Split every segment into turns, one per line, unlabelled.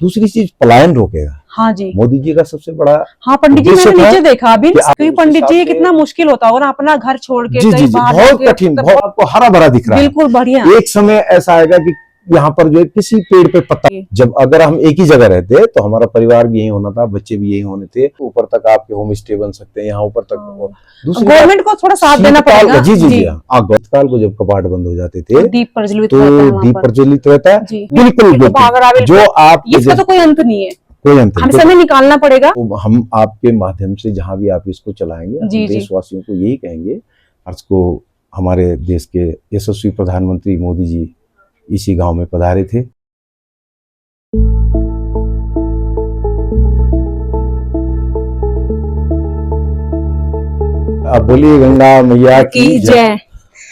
दूसरी चीज पलायन रोकेगा।
हाँ जी,
मोदी जी का सबसे बड़ा
हाँ पंडित जी मैंने नीचे देखा अभी, क्योंकि पंडित जी
हिसाब से
कितना मुश्किल होता होगा ना अपना घर छोड़ के
जी जी
कहीं
जी
बाहर
बहुत
जाके,
कठिन,
तो
बहुत आपको हरा भरा दिख रहा है।
बिल्कुल बढ़िया।
एक समय ऐसा आएगा कि यहाँ पर जो है किसी पेड़ पे पत्ता, जब अगर हम एक ही जगह रहते तो हमारा परिवार भी यही होना था, बच्चे भी यही होने थे, ऊपर तक आपके होम स्टे बन सकते हैं, यहाँ ऊपर तक। दूसरी
गवर्नमेंट को थोड़ा साथ देना पड़ेगा।
जी जी जी हाँ, शीतकाल को जब कपाट बंद हो जाते थे
दीप प्रज्वलित
तो
रहता है वहाँ
दीप
पर।
प्रज्वलित रहता है।
जी,
बिल्कुल बिल्कुल, जो आप
इसका तो कोई अंत नहीं है,
कोई अंत
हमें समय निकालना पड़ेगा।
तो हम आपके माध्यम से जहां भी आप इसको चलाएंगे, हम देशवासियों को यही कहेंगे, आज को हमारे देश के यशस्वी प्रधानमंत्री मोदी जी इसी गांव में पधारे थे। अब बोलिए गंगा मैया की जय।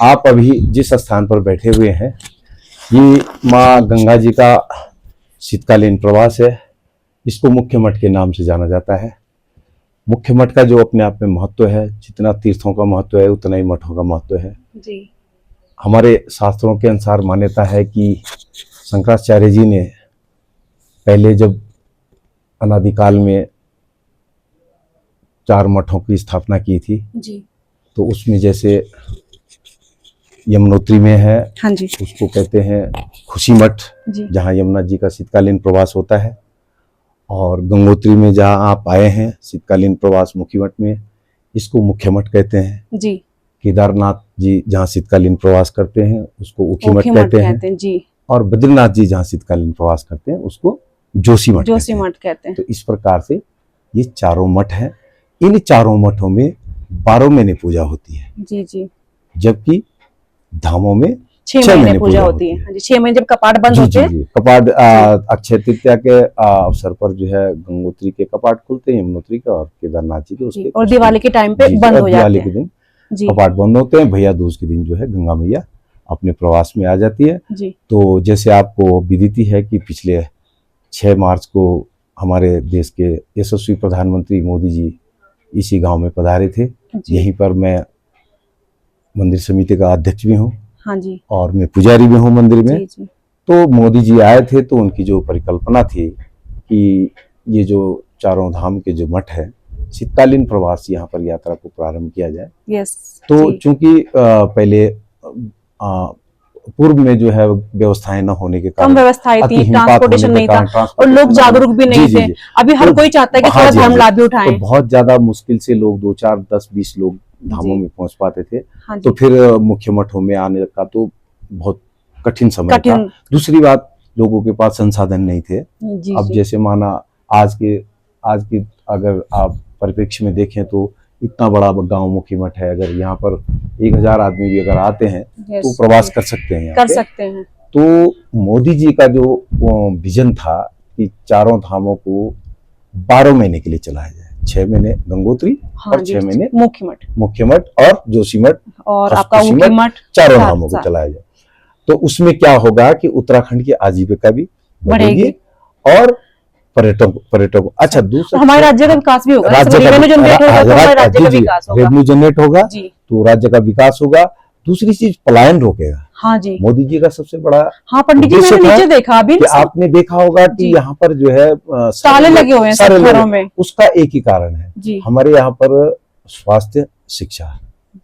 आप अभी जिस स्थान पर बैठे हुए हैं, ये माँ गंगा जी का शीतकालीन प्रवास है। इसको मुख्य मठ के नाम से जाना जाता है। मुख्य मठ का जो अपने आप में महत्व है, जितना तीर्थों का महत्व है उतना ही मठों का महत्व है
जी।
हमारे शास्त्रों के अनुसार मान्यता है कि शंकराचार्य जी ने पहले जब अनादिकाल में 4 मठों की स्थापना की थी
जी,
तो उसमें जैसे यमुनोत्री में है,
हाँ जी,
उसको कहते हैं खुशी मठ, जहाँ यमुना जी का शीतकालीन प्रवास होता है। और गंगोत्री में जहाँ आप आए हैं शीतकालीन प्रवास मुखी मठ में, इसको मुख्य मठ कहते हैं जी। केदारनाथ जी जहाँ शीतकालीन प्रवास करते हैं उसको उखी मठ कहते हैं जी। और बद्रीनाथ जी जहाँ शीतकालीन प्रवास करते हैं उसको जोशी मठ कहते हैं। तो इस प्रकार से ये चारों मठ हैं। इन चारों मठों में 12 महीने पूजा होती है जी जी, जबकि धामों में 6 महीने पूजा होती है।
6 महीने जब कपाट बंद होते हैं।
कपाट अक्षय तृतीया के अवसर पर जो है गंगोत्री के कपाट खुलते हैं, यमुनोत्री के और केदारनाथ जी के उसके,
और दिवाली के टाइम पे बंद हो जाते हैं।
दिवाली के दिन कपाट बंद होते हैं। भैया दूज के दिन जो है गंगा मैया अपने प्रवास में आ जाती है जी। तो जैसे आपको विदित है कि पिछले 6 मार्च को हमारे देश के यशस्वी प्रधानमंत्री मोदी जी इसी गांव में पधारे थे। यहीं पर मैं मंदिर समिति का अध्यक्ष भी हूँ, हाँ जी, और मैं पुजारी भी हूँ मंदिर में जी। तो मोदी जी आए थे तो उनकी जो परिकल्पना थी कि ये जो चारों धाम के जो मठ है शीतकालीन प्रवास यहाँ पर यात्रा को प्रारंभ किया जाए। यस, तो चूंकि पहले पूर्व में जो है व्यवस्थाएं न होने के कारण, कम व्यवस्थाएं थी, ट्रांसपोर्टेशन नहीं था और लोग जागरूक भी नहीं थे। अभी हर कोई चाहता है कि थोड़ा धर्म लाभ भी उठाएं। तो बहुत ज्यादा मुश्किल से लोग 2, 4, 10, 20 लोग धामों में पहुंच पाते थे। तो फिर मुख्य मठों में आने का तो बहुत कठिन समय था। दूसरी बात, लोगों के पास संसाधन नहीं थे। अब जैसे माना आज के अगर आप परिप्रेक्ष्य में देखें तो इतना बड़ा गांव मुखी मठ है, अगर यहाँ पर 1000 आदमी भी अगर आते हैं तो प्रवास कर सकते हैं। तो मोदी जी का जो विजन था कि चारों धामों को 12 महीने के लिए चलाया जाए, 6 महीने गंगोत्री और 6 महीने मुख्य मठ और जोशी मठ और आपका उखी मठ, चारों धामों को चलाया जाए। तो उसमें क्या होगा कि उत्तराखंड की आजीविका भी बढ़ेगी और पर्यटकों अच्छा, दूसरा हमारे राज्य का विकास भी होगा, रेवेन्यू जनरेट होगा तो राज्य का विकास होगा। दूसरी चीज पलायन रोकेगा। हाँ जी, मोदी जी का सबसे बड़ा, हाँ पंडित जी मैंने नीचे देखा अभी, आपने देखा होगा कि यहाँ पर जो है ताले लगे हुए हैं सब घरों में। उसका एक ही कारण है, हमारे यहाँ पर स्वास्थ्य शिक्षा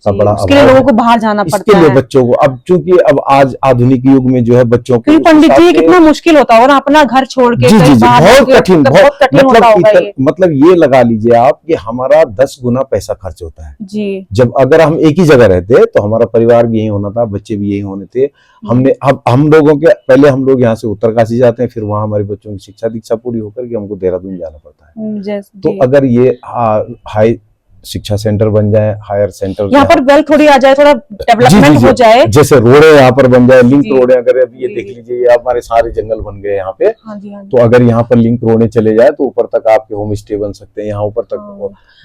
का बड़ा
उसके लिए लोगों को बाहर जाना पड़ता है।
बच्चों को अब चूंकि अब आज आधुनिक युग में जो है बच्चों को,
पंडित जी कितना मुश्किल होता होगा अपना घर छोड़ के कहीं बाहर, बहुत कठिन,
बहुत कठिन होता होगा। मतलब ये लगा लीजिए आप कि हमारा 10 गुना पैसा खर्च होता है जी। जब अगर हम एक ही जगह रहते तो हमारा परिवार भी यही होना था, बच्चे भी यही होने थे। हमने हम लोगों के पहले हम लोग यहाँ से उत्तरकाशी जाते हैं, फिर वहां हमारे बच्चों की शिक्षा दीक्षा पूरी होकर के हमको देहरादून जाना पड़ता है। तो अगर ये हाई शिक्षा सेंटर बन जाए, हायर सेंटर
यहाँ पर वेल थोड़ी आ जाए, थोड़ा डेवलपमेंट हो जाए,
जैसे रोड है यहाँ पर बन जाए, लिंक रोड है। अगर अभी ये देख लीजिए, ये हमारे सारे जंगल बन गए यहाँ पे, तो अगर यहाँ पर लिंक रोड चले जाए तो ऊपर तक आपके होम स्टे बन सकते हैं, यहाँ ऊपर तक।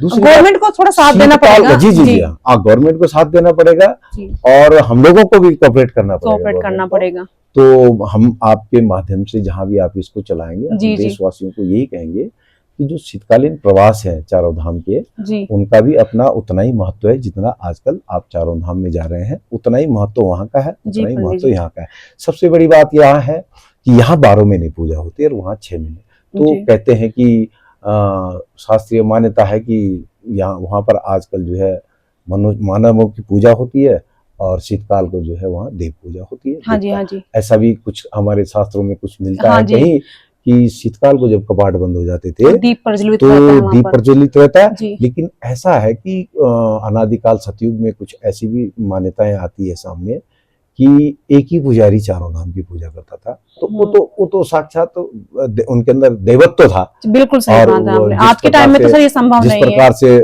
गवर्नमेंट को थोड़ा साथ देना पड़ेगा।
जी जी जी हाँ, गवर्नमेंट को साथ देना पड़ेगा और हम लोगों को भी कोऑपरेट करना पड़ेगा। तो हम आपके माध्यम से जहाँ भी आप इसको चलाएंगे, देशवासियों को यही कहेंगे कि जो शीतकालीन प्रवास है चारों धाम के, उनका भी अपना उतना ही महत्व है। जितना आजकल आप चारों धाम में जा रहे हैं उतना ही महत्व वहाँ का है, उतना ही महत्व यहाँ का है। सबसे बड़ी बात यहाँ है कि यहाँ 12 महीने पूजा होती है और वहाँ 6 महीने। तो कहते हैं कि शास्त्रीय मान्यता है कि यहाँ वहाँ पर आजकल जो है मानवों की पूजा होती है और शीतकाल को जो है वहाँ देव पूजा होती है।
हाँ जी, हाँ जी।
ऐसा भी कुछ हमारे शास्त्रों में कुछ मिलता
हाँ
है कहीं कि शीतकाल को जब कपाट बंद हो जाते थे
तो दीप प्रज्वलित
रहता है। लेकिन ऐसा है कि अनादिकाल सतयुग में कुछ ऐसी भी मान्यताएं आती है सामने कि एक ही पुजारी चारों धाम की पूजा करता था। तो वो तो साक्षात उनके अंदर देवत्व था।
बिल्कुल सही बात है। आज के टाइम में तो सर ये संभव नहीं है।
जिस प्रकार से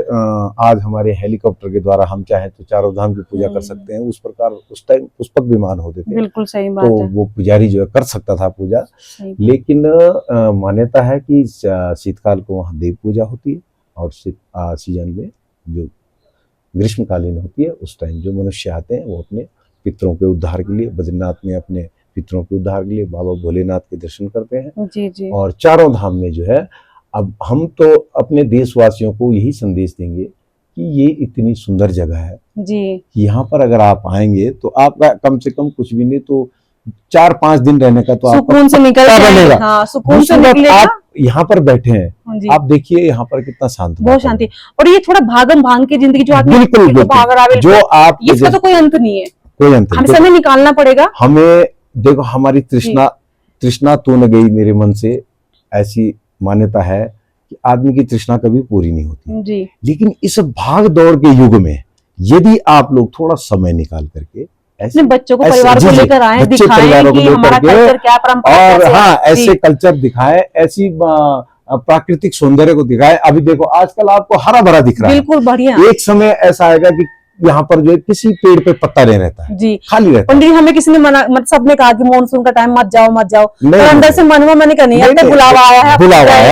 आज हमारे हेलीकॉप्टर के द्वारा हम चाहें तो चारों धाम की पूजा कर सकते हैं, उस प्रकार उस टाइम पुष्पक विमान होते थे।
बिल्कुल सही बात
तो
है।
वो पुजारी जो है कर सकता था पूजा। लेकिन मान्यता है कि शीतकाल को वहाँ देव पूजा होती है और सीजन में जो ग्रीष्मकालीन होती है उस टाइम जो मनुष्य आते हैं वो अपने पितरों के उद्धार के लिए बद्रीनाथ में अपने पितरों के उद्धार के लिए बाबा भोलेनाथ के दर्शन करते हैं।
जी जी।
और चारों धाम में जो है, अब हम तो अपने देशवासियों को यही संदेश देंगे कि ये इतनी सुंदर जगह है
जी,
यहाँ पर अगर आप आएंगे तो आपका कम से कम कुछ भी नहीं तो 4-5 दिन रहने का तो
सुकून से निकलेगा। हाँ, सुकून से निकलेगा।
आप यहाँ पर बैठे हैं, आप देखिए यहाँ पर कितना शांत,
बहुत शांति। और ये थोड़ा भागम भाग की जिंदगी जो आदमी
जो आप
इसका तो कोई अंत नहीं है,
कोई अंत नहीं।
हमें समय निकालना पड़ेगा।
हमें देखो हमारी तृष्णा तो न गई मेरे मन से, ऐसी मान्यता है कि आदमी की तृष्णा कभी पूरी नहीं होती
जी।
लेकिन इस भाग दौड़ के युग में यदि आप लोग थोड़ा समय निकाल करके
अपने बच्चों को, परिवार को लेकर आए, दिखाएं कि हमारा कल्चर क्या, परंपरा
और हाँ ऐसे कल्चर दिखाएं, ऐसी प्राकृतिक सौंदर्य को दिखाएं। अभी देखो आजकल आपको हरा भरा दिख रहा है,
बिल्कुल बढ़िया।
एक समय ऐसा आएगा कि यहाँ पर जो है किसी पेड़ पे पत्ता नहीं रहता है
जी,
खाली रहता है।
पंडित हमें किसी ने मना, सबने कहा कि मानसून का टाइम मत जाओ, पर अंदर से मन में मैंने कहा नहीं, अब तक बुलावा आया है।